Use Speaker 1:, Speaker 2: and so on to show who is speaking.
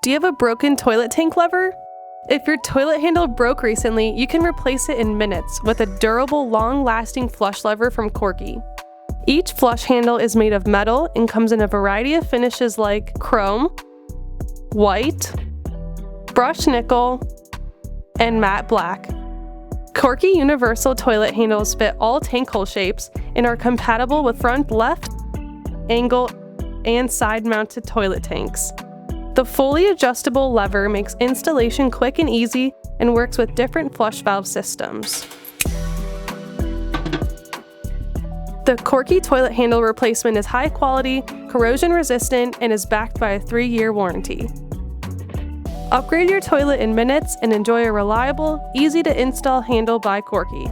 Speaker 1: Do you have a broken toilet tank lever? If your toilet handle broke recently, you can replace it in minutes with a durable, long-lasting flush lever from Korky. Each flush handle is made of metal and comes in a variety of finishes like chrome, white, brushed nickel, and matte black. Korky universal toilet handles fit all tank hole shapes and are compatible with front, left, angle, and side-mounted toilet tanks. The fully adjustable lever makes installation quick and easy and works with different flush valve systems. The Korky toilet handle replacement is high quality, corrosion resistant, and is backed by a 3-year warranty. Upgrade your toilet in minutes and enjoy a reliable, easy to install handle by Korky.